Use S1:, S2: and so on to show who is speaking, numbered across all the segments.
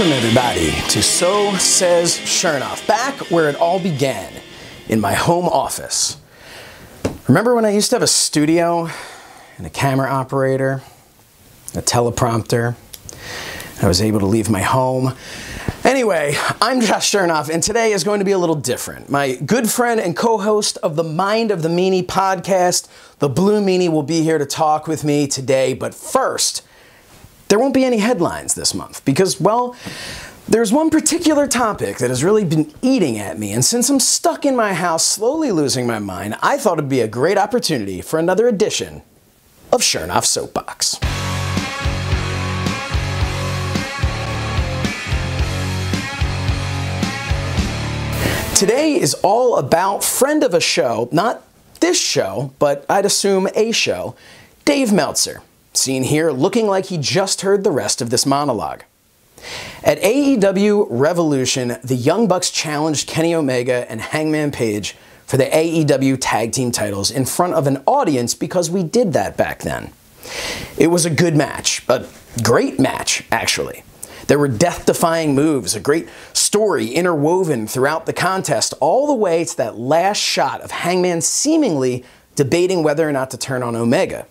S1: Welcome everybody to So Says Shernoff, back where it all began, in my home office. Remember when I used to have a studio and a camera operator, a teleprompter? I was able to leave my home. Anyway, I'm Josh Shernoff, and today is going to be a little different. My good friend and co-host of the Mind of the Meanie podcast, the Blue Meanie, will be here to talk with me today, but first, there won't be any headlines this month because, well, there's one particular topic that has really been eating at me, and since I'm stuck in my house slowly losing my mind, I thought it'd be a great opportunity for another edition of Shernoff Soapbox. Today is all about friend of a show, not this show, but I'd assume a show, Dave Meltzer. Seen here looking like he just heard the rest of this monologue. At AEW Revolution, the Young Bucks challenged Kenny Omega and Hangman Page for the AEW tag team titles in front of an audience because we did that back then. It was a good match, a great match, actually. There were death-defying moves, a great story interwoven throughout the contest, all the way to that last shot of Hangman seemingly debating whether or not to turn on Omega.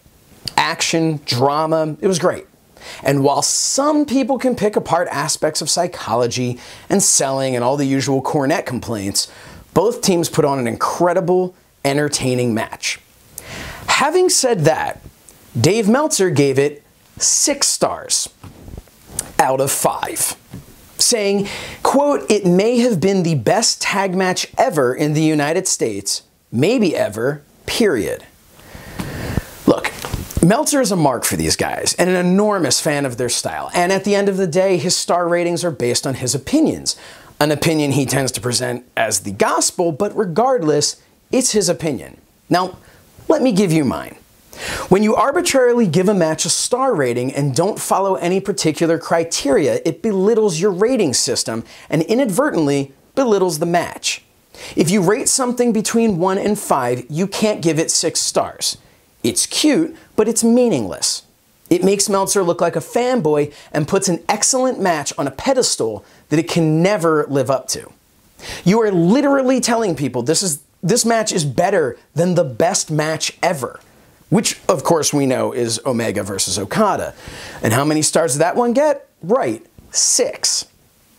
S1: Action, drama, it was great. And while some people can pick apart aspects of psychology and selling and all the usual cornet complaints, both teams put on an incredible, entertaining match. Having said that, Dave Meltzer gave it 6 stars out of 5, saying, quote, "It may have been the best tag match ever in the United States, maybe ever, period." Look, Meltzer is a mark for these guys and an enormous fan of their style, and at the end of the day, his star ratings are based on his opinions, an opinion he tends to present as the gospel, but regardless, it's his opinion. Now, let me give you mine. When you arbitrarily give a match a star rating and don't follow any particular criteria, it belittles your rating system and inadvertently belittles the match. If you rate something between 1 and 5, you can't give it 6 stars. It's cute, but it's meaningless. It makes Meltzer look like a fanboy and puts an excellent match on a pedestal that it can never live up to. You are literally telling people this match is better than the best match ever, which of course we know is Omega versus Okada. And how many stars did that one get? Right, 6.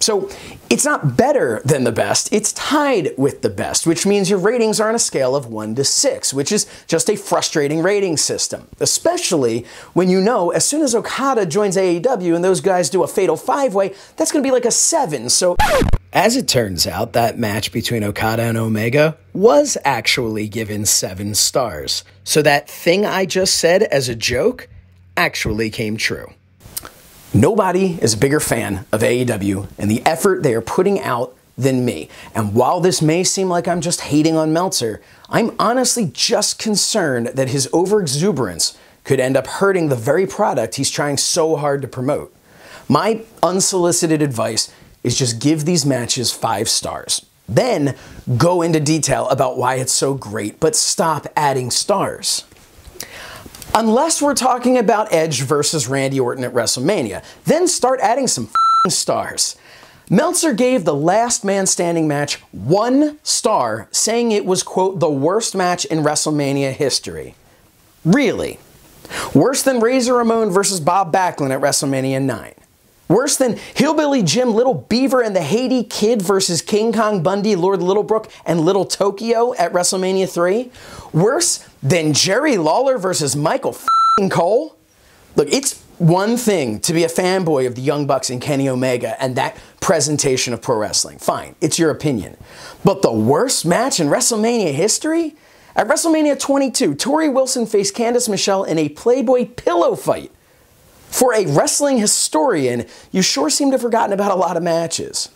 S1: So it's not better than the best, it's tied with the best, which means your ratings are on a scale of 1 to 6, which is just a frustrating rating system, especially when you know as soon as Okada joins AEW and those guys do a fatal 5-way, that's going to be like a 7. So as it turns out, that match between Okada and Omega was actually given 7 stars. So that thing I just said as a joke actually came true. Nobody is a bigger fan of AEW and the effort they are putting out than me. And while this may seem like I'm just hating on Meltzer, I'm honestly just concerned that his overexuberance could end up hurting the very product he's trying so hard to promote. My unsolicited advice is just give these matches 5 stars. Then go into detail about why it's so great, but stop adding stars. Unless we're talking about Edge versus Randy Orton at WrestleMania, then start adding some stars. Meltzer gave the Last Man Standing match 1 star, saying it was, quote, the worst match in WrestleMania history. Really? Worse than Razor Ramon versus Bob Backlund at WrestleMania 9. Worse than Hillbilly Jim, Little Beaver, and the Haiti Kid versus King Kong Bundy, Lord Littlebrook, and Little Tokyo at WrestleMania 3? Worse than Jerry Lawler versus Michael Cole? Look, it's one thing to be a fanboy of the Young Bucks and Kenny Omega and that presentation of pro wrestling. Fine, it's your opinion. But the worst match in WrestleMania history? At WrestleMania 22, Tori Wilson faced Candice Michelle in a Playboy pillow fight. For a wrestling historian, you sure seem to have forgotten about a lot of matches.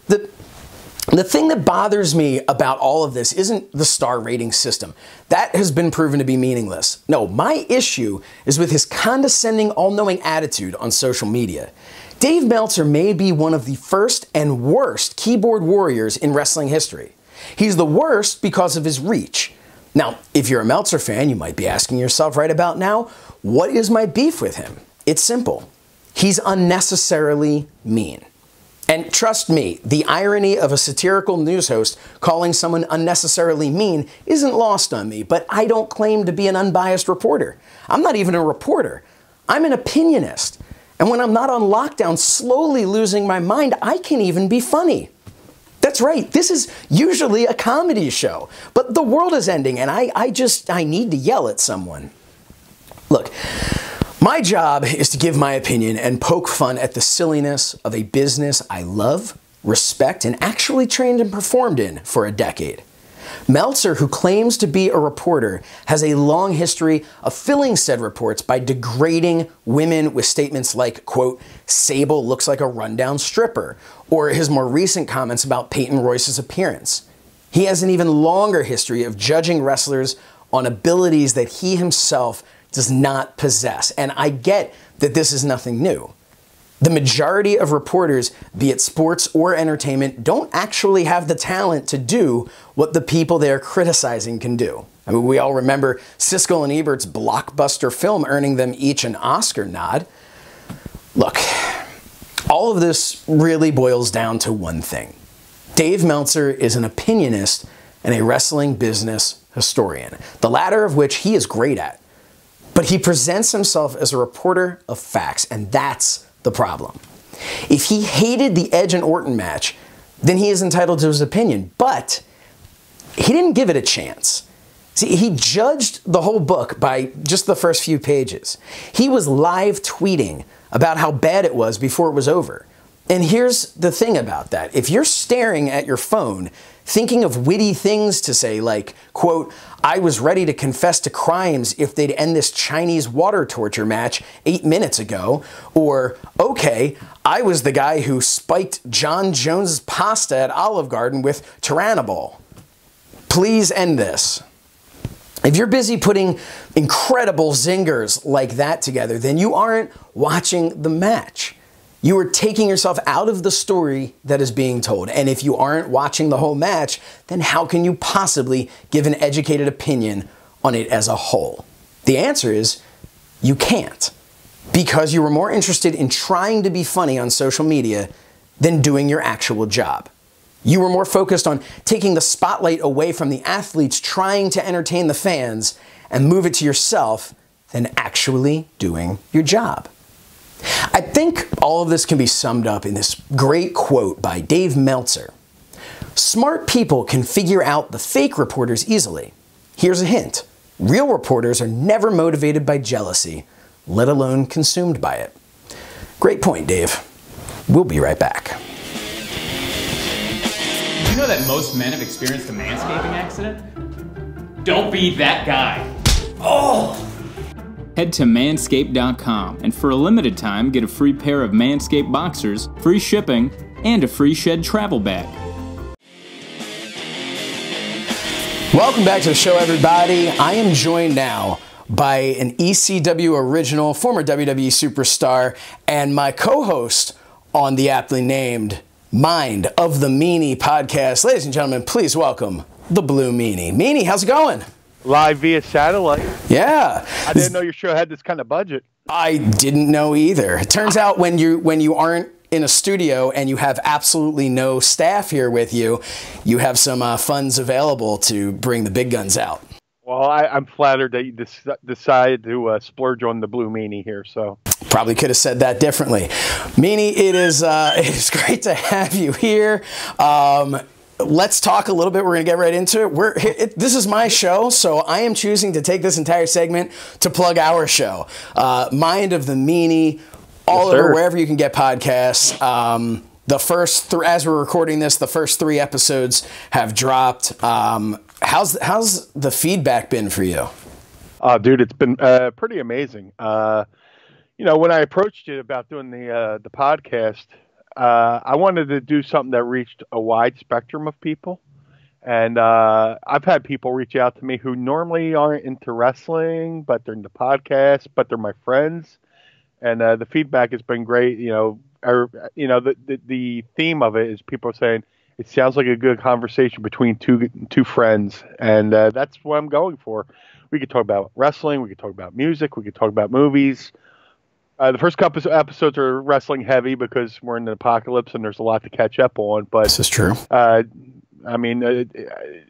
S1: The thing that bothers me about all of this isn't the star rating system. That has been proven to be meaningless. No, my issue is with his condescending, all-knowing attitude on social media. Dave Meltzer may be one of the first and worst keyboard warriors in wrestling history. He's the worst because of his reach. Now, if you're a Meltzer fan, you might be asking yourself right about now, what is my beef with him? It's simple. He's unnecessarily mean. And trust me, the irony of a satirical news host calling someone unnecessarily mean isn't lost on me, but I don't claim to be an unbiased reporter. I'm not even a reporter. I'm an opinionist. And when I'm not on lockdown, slowly losing my mind, I can even be funny. That's right, this is usually a comedy show, but the world is ending and I need to yell at someone. Look, my job is to give my opinion and poke fun at the silliness of a business I love, respect, and actually trained and performed in for a decade. Meltzer, who claims to be a reporter, has a long history of filling said reports by degrading women with statements like, quote, Sable looks like a rundown stripper, or his more recent comments about Peyton Royce's appearance. He has an even longer history of judging wrestlers on abilities that he himself does not possess. And I get that this is nothing new. The majority of reporters, be it sports or entertainment, don't actually have the talent to do what the people they are criticizing can do. I mean, we all remember Siskel and Ebert's blockbuster film earning them each an Oscar nod. Look, all of this really boils down to one thing. Dave Meltzer is an opinionist and a wrestling business historian, the latter of which he is great at. But he presents himself as a reporter of facts, and that's the problem. If he hated the Edge and Orton match, then he is entitled to his opinion, but he didn't give it a chance. See, he judged the whole book by just the first few pages. He was live tweeting about how bad it was before it was over. And here's the thing about that. If you're staring at your phone, thinking of witty things to say like, quote, I was ready to confess to crimes if they'd end this Chinese water torture match 8 minutes ago, or, okay, I was the guy who spiked John Jones's pasta at Olive Garden with Tyrannobol. Please end this. If you're busy putting incredible zingers like that together, then you aren't watching the match. You are taking yourself out of the story that is being told. And if you aren't watching the whole match, then how can you possibly give an educated opinion on it as a whole? The answer is you can't, because you were more interested in trying to be funny on social media than doing your actual job. You were more focused on taking the spotlight away from the athletes trying to entertain the fans and move it to yourself than actually doing your job. I think all of this can be summed up in this great quote by Dave Meltzer. Smart people can figure out the fake reporters easily. Here's a hint. Real reporters are never motivated by jealousy, let alone consumed by it. Great point, Dave. We'll be right back.
S2: Did you know that most men have experienced a manscaping accident? Don't be that guy. Oh!
S3: Head to manscaped.com and for a limited time get a free pair of Manscaped boxers, free shipping, and a free shed travel bag.
S1: Welcome back to the show, everybody. I am joined now by an ECW original, former WWE superstar, and my co-host on the aptly named Mind of the Meanie podcast. Ladies and gentlemen, please welcome the Blue Meanie. Meanie, how's it going?
S4: Live via satellite.
S1: Yeah.
S4: I didn't know your show had this kind of budget.
S1: I didn't know either. It turns out when you aren't in a studio and you have absolutely no staff here with you, you have some funds available to bring the big guns out.
S4: Well, I'm flattered that you decided to splurge on the Blue Meanie here. So
S1: probably could have said that differently. Meanie, it is great to have you here. Let's talk a little bit. We're going to get right into it. This is my show, so I am choosing to take this entire segment to plug our show. Mind of the Meanie, all over wherever you can get podcasts. The first as we're recording this, the first 3 episodes have dropped. How's the feedback been for you?
S4: Dude, it's been pretty amazing. When I approached you about doing the podcast, I wanted to do something that reached a wide spectrum of people. And I've had people reach out to me who normally aren't into wrestling, but they're into podcasts, but they're my friends. And the feedback has been great. The theme of it is people saying it sounds like a good conversation between two friends. And that's what I'm going for. We could talk about wrestling. We could talk about music. We could talk about movies. The first couple episodes are wrestling heavy because we're in the apocalypse and there's a lot to catch up on. But
S1: This is true.
S4: I mean,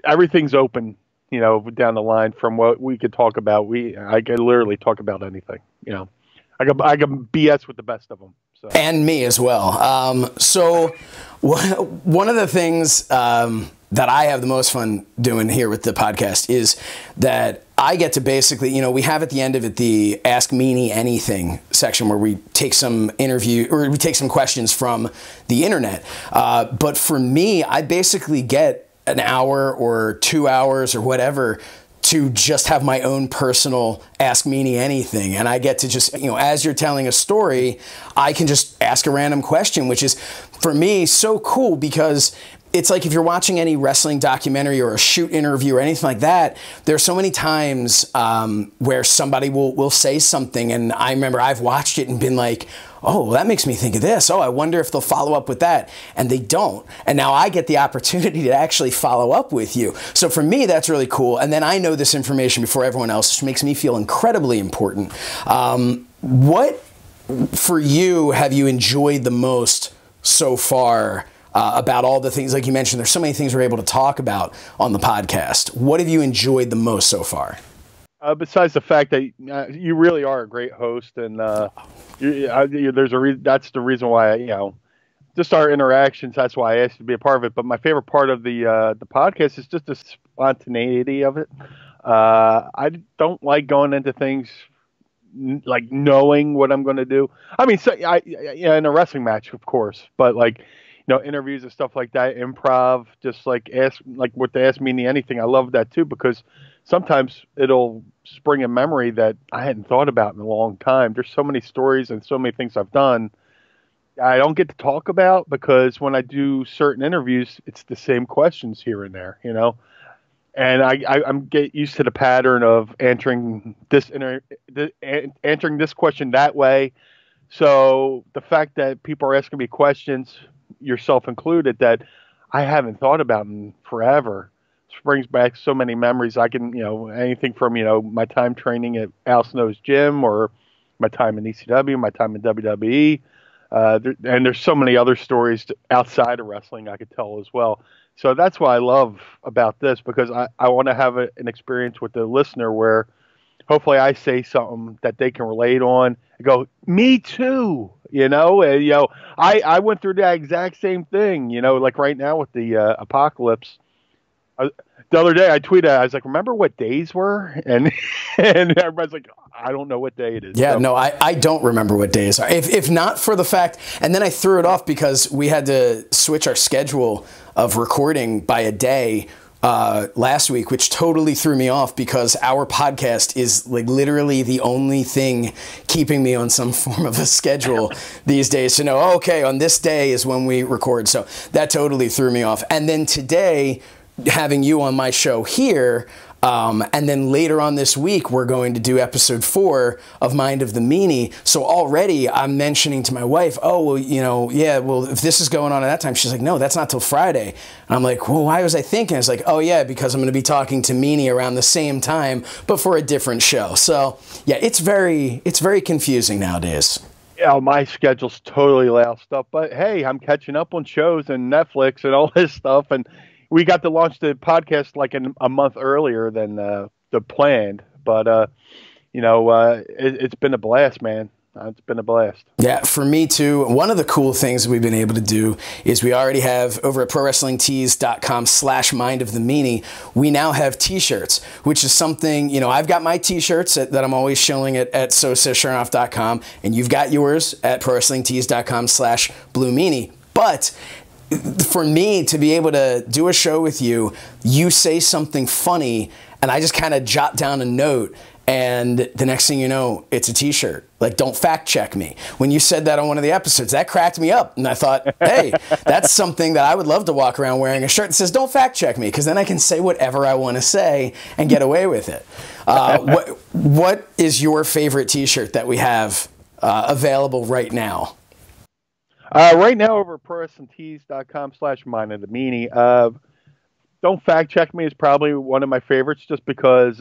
S4: everything's open, down the line from what we could talk about. I could literally talk about anything. I can BS with the best of them. So.
S1: And me as well. So one of the things that I have the most fun doing here with the podcast is that I get to basically, we have at the end of it the Ask Meanie Anything section where we take some we take some questions from the internet. But for me, I basically get an hour or 2 hours or whatever to just have my own personal Ask Meanie Anything. And I get to just, as you're telling a story, I can just ask a random question, which is, for me, so cool because it's like if you're watching any wrestling documentary or a shoot interview or anything like that, there's so many times where somebody will say something, and I remember I've watched it and been like, oh, that makes me think of this. Oh, I wonder if they'll follow up with that. And they don't. And now I get the opportunity to actually follow up with you. So for me, that's really cool. And then I know this information before everyone else, which makes me feel incredibly important. What, for you, have you enjoyed the most so far about all the things, like you mentioned, there's so many things we're able to talk about on the podcast. What have you enjoyed the most so far?
S4: Besides the fact that you really are a great host, and that's the reason why just our interactions. That's why I asked you to be a part of it. But my favorite part of the podcast is just the spontaneity of it. I don't like going into things like knowing what I'm going to do. I mean, so in a wrestling match, of course, but like. Interviews and stuff like that, improv, just like what they Ask Me Anything. I love that too, because sometimes it'll spring a memory that I hadn't thought about in a long time. There's so many stories and so many things I've done I don't get to talk about because when I do certain interviews, it's the same questions here and there, and I'm get used to the pattern of answering answering this question that way. So the fact that people are asking me questions, yourself included, that I haven't thought about in forever, brings back so many memories. I can, anything from, my time training at Al Snow's gym, or my time in ECW, my time in WWE. And there's so many other stories outside of wrestling I could tell as well. So that's what I love about this, because I want to have an experience with the listener where hopefully I say something that they can relate on and go, me too. And, I went through that exact same thing, like right now with the apocalypse. The other day I tweeted, I was like, remember what days were? And everybody's like, I don't know what day it is.
S1: Yeah,
S4: so.
S1: No, I don't remember what days are. If not for the fact, and then I threw it off because we had to switch our schedule of recording by a day last week, which totally threw me off because our podcast is like literally the only thing keeping me on some form of a schedule these days to know, okay, on this day is when we record. So that totally threw me off. And then today, having you on my show here, and then later on this week, we're going to do episode 4 of Mind of the Meanie. So already I'm mentioning to my wife, oh, well, if this is going on at that time, she's like, no, that's not till Friday. And I'm like, well, why was I thinking? It's like, oh yeah, because I'm going to be talking to Meanie around the same time, but for a different show. So yeah, it's very confusing nowadays.
S4: Yeah, my schedule's totally loused up, but hey, I'm catching up on shows and Netflix and all this stuff, and we got to launch the podcast like a month earlier than the planned, but it's been a blast, man. It's been a blast.
S1: Yeah, for me too. One of the cool things we've been able to do is we already have over at ProWrestlingTees.com/Mind of the Meanie. We now have T-shirts, which is something, I've got my T-shirts that I'm always shilling at Shernoff.com, and you've got yours at ProWrestlingTees.com/Blue Meanie. But for me to be able to do a show with you, you say something funny, and I just kind of jot down a note, and the next thing you know, it's a T-shirt. Like, don't fact check me. When you said that on one of the episodes, that cracked me up, and I thought, hey, that's something that I would love to walk around wearing a shirt that says, don't fact check me, because then I can say whatever I want to say and get away with it. What is your favorite T-shirt that we have available right now?
S4: Right now over at ProWrestlingTees.com/Mind of the Meanie. Don't fact check me is probably one of my favorites, just because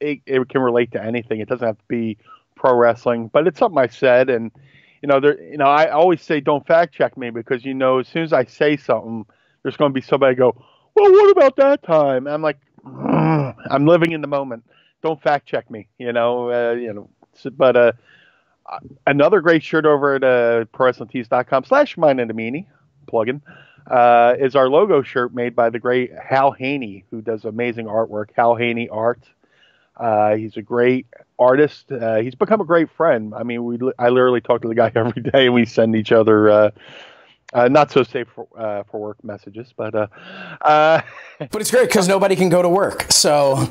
S4: it can relate to anything. It doesn't have to be pro wrestling, but it's something I said, and I always say don't fact check me because as soon as I say something, there's going to be somebody go, well, what about that time? And I'm like, I'm living in the moment. Don't fact check me, But another great shirt over at ProWrestlingTees.com/MindOfTheMeanie plugin is our logo shirt made by the great Hal Haney, who does amazing artwork. Hal Haney Art. He's a great artist. He's become a great friend. I mean, I literally talk to the guy every day, and we send each other not so safe for work messages, but
S1: it's great because nobody can go to work, so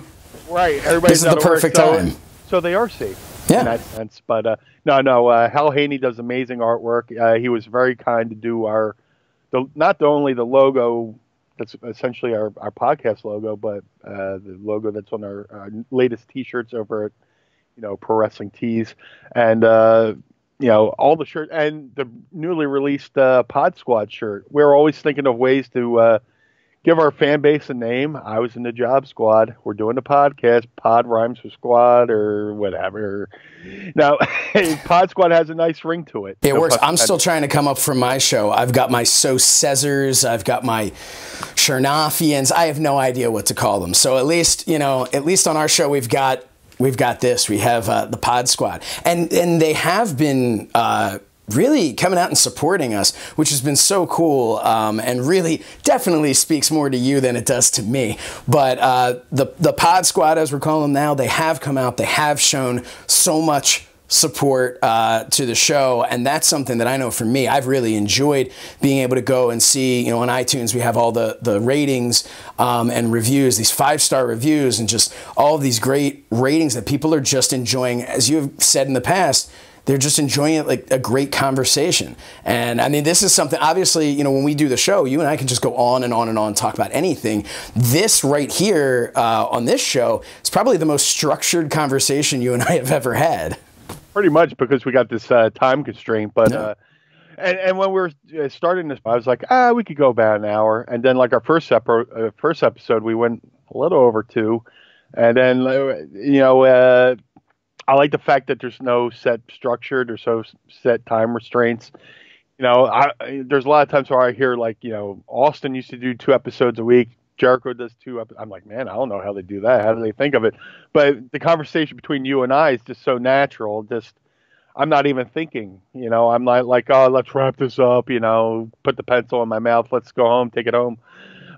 S4: right. Everybody's
S1: this is the perfect time.
S4: So they are safe
S1: in
S4: that sense. But no. Hal Haney does amazing artwork. He was very kind to do not only the logo. That's essentially our podcast logo, but the logo that's on our latest T-shirts over at Pro Wrestling Tees, and all the shirts and the newly released Pod Squad shirt. We're always thinking of ways to give our fan base a name. I was in the Job Squad. We're doing the podcast. Pod rhymes with squad or whatever. Now, Pod Squad has a nice ring to it.
S1: It works. I'm still trying to come up for my show. I've got my So Cesars. I've got my Shernoffians. I have no idea what to call them. So at least on our show we've got this. We have the Pod Squad, and they have been really coming out and supporting us, which has been so cool, and really definitely speaks more to you than it does to me. But the Pod Squad, as we're calling them now, they have come out. They have shown so much support to the show, and that's something that I know for me, I've really enjoyed being able to go and see, on iTunes we have all the ratings and reviews, these 5-star reviews, and just all of these great ratings that people are just enjoying. As you have said in the past, they're just enjoying it like a great conversation. And I mean, this is something, obviously, when we do the show, you and I can just go on and on and on, talk about anything. This right here on this show is probably the most structured conversation you and I have ever had.
S4: Pretty much, because we got this time constraint. But and when we were starting this, I was like, we could go about an hour. And then like our first episode, we went a little over 2. And then, I like the fact that there's no set structure, there's no set time restraints. There's a lot of times where I hear Austin used to do 2 episodes a week. Jericho does 2 episodes. I'm like, man, I don't know how they do that. How do they think of it? But the conversation between you and I is just so natural. I'm not even thinking, I'm not like, oh, let's wrap this up, put the pencil in my mouth. Let's go home, take it home.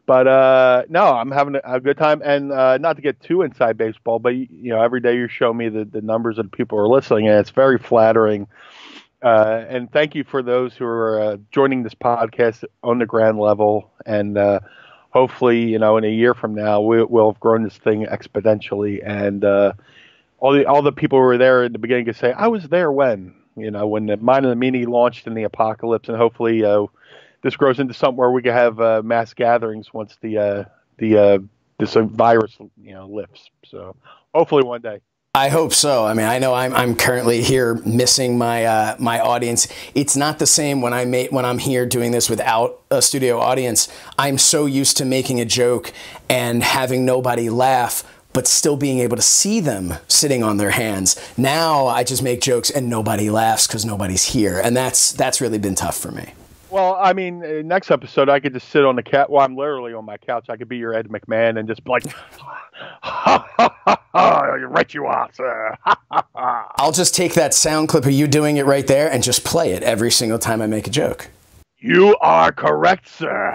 S4: But no, I'm having a good time, and not to get too inside baseball, but every day you show me the numbers of people who are listening, and it's very flattering. And thank you for those who are joining this podcast on the ground level, and hopefully, in a year from now, we'll have grown this thing exponentially, and all the people who were there in the beginning can say, I was there when the Mind of the Meanie launched in the apocalypse, and hopefully. This grows into something where we can have mass gatherings once this virus lifts. So hopefully one day.
S1: I hope so. I mean, I know I'm currently here missing my my audience. It's not the same when I'm here doing this without a studio audience. I'm so used to making a joke and having nobody laugh, but still being able to see them sitting on their hands. Now I just make jokes and nobody laughs because nobody's here, and that's really been tough for me.
S4: Well, I mean, next episode, I could just sit on the couch. Well, I'm literally on my couch. I could be your Ed McMahon and just be like, right you are, sir.
S1: I'll just take that sound clip of you doing it right there and just play it every single time I make a joke.
S4: You are correct, sir.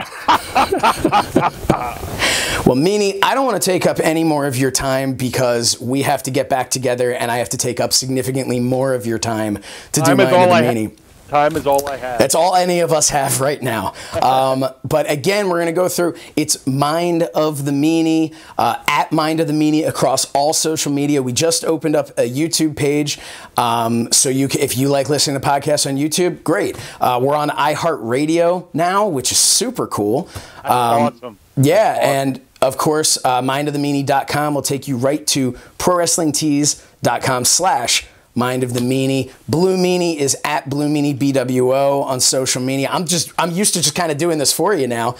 S1: Well, Meanie, I don't want to take up any more of your time because we have to get back together and I have to take up significantly more of your time to do Mind of the Meanie.
S4: Time is all I have.
S1: That's all any of us have right now. But again, we're going to go through. It's Mind of the Meanie, at Mind of the Meanie across all social media. We just opened up a YouTube page. So if you like listening to podcasts on YouTube, great. We're on iHeartRadio now, which is super cool.
S4: That's awesome.
S1: Yeah, and of course, mindofthemeanie.com will take you right to prowrestlingtees.com/Mind of the Meanie. Blue Meanie is at Blue Meanie BWO on social media. I'm used to just kind of doing this for you now.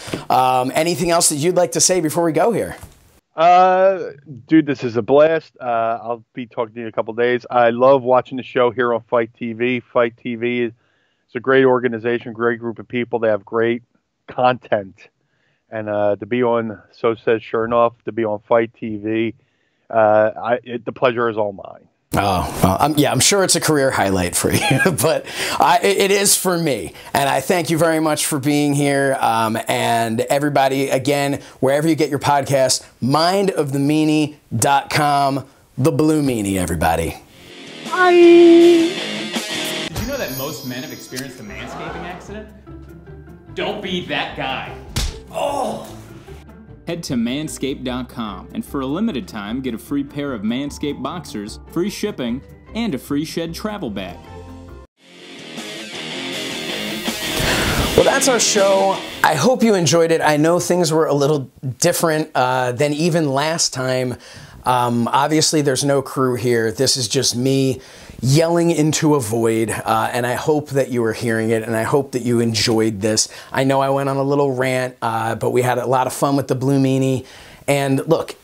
S1: Anything else that you'd like to say before we go here?
S4: Dude, this is a blast. I'll be talking to you in a couple days. I love watching the show here on Fight TV. Fight TV is a great organization, great group of people. They have great content. And to be on So Says Shernoff, to be on Fight TV, the pleasure is all mine.
S1: Oh, well, yeah, I'm sure it's a career highlight for you, but it is for me. And I thank you very much for being here. And everybody, again, wherever you get your podcast, mindofthemeanie.com, the Blue Meanie, everybody.
S2: Bye! Did you know that most men have experienced a manscaping accident? Don't be that guy. Oh!
S3: Head to manscaped.com and for a limited time get a free pair of Manscaped boxers, free shipping, and a free shed travel bag.
S1: Well, that's our show. I hope you enjoyed it. I know things were a little different than even last time. Obviously, there's no crew here. This is just me yelling into a void, and I hope that you were hearing it, and I hope that you enjoyed this. I know I went on a little rant, but we had a lot of fun with the Blue Meanie. And look,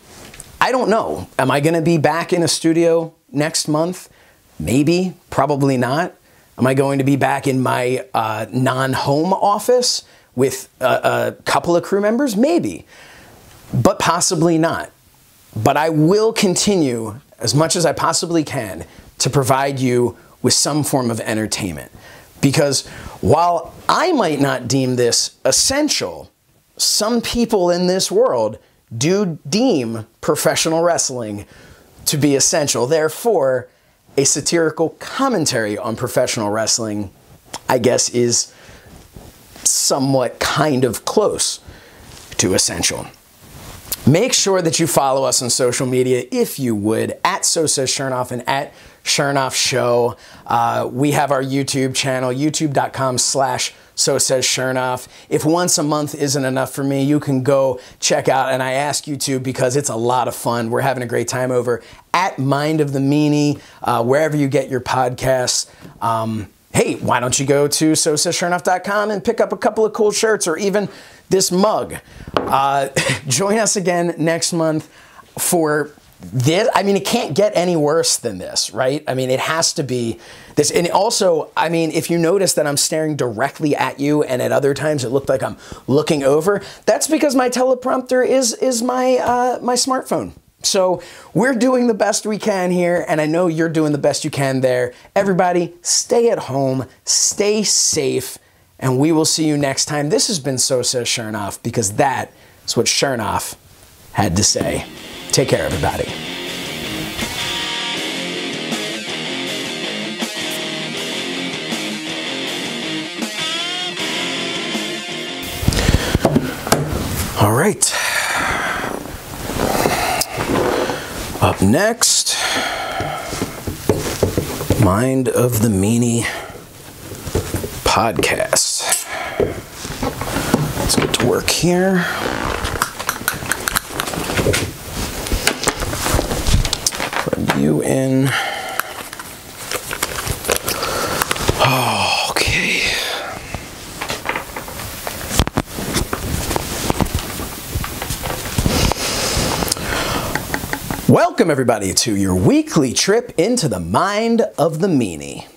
S1: I don't know. Am I going to be back in a studio next month? Maybe, probably not. Am I going to be back in my non-home office with a couple of crew members? Maybe, but possibly not. But I will continue as much as I possibly can to provide you with some form of entertainment. Because while I might not deem this essential, some people in this world do deem professional wrestling to be essential. Therefore, a satirical commentary on professional wrestling, I guess, is somewhat kind of close to essential. Make sure that you follow us on social media, if you would, at So Says Shernoff and at Shernoff Show. We have our YouTube channel, youtube.com/So Says Shernoff. If once a month isn't enough for me, you can go check out, and I ask you to because it's a lot of fun. We're having a great time over at Mind of the Meanie, wherever you get your podcasts. Hey, why don't you go to SoSaysShernoff.com and pick up a couple of cool shirts or even this mug. Join us again next month for this. I mean, it can't get any worse than this, right? I mean, it has to be this. And also, I mean, if you notice that I'm staring directly at you and at other times it looked like I'm looking over, that's because my teleprompter is my, my smartphone. So we're doing the best we can here, and I know you're doing the best you can there. Everybody, stay at home, stay safe, and we will see you next time. This has been So Says Shernoff, because that is what Shernoff had to say. Take care, everybody. All right. Up next, Mind of the Meanie podcast. Let's get to work here. Put you in. Okay. Welcome, everybody, to your weekly trip into the Mind of the Meanie.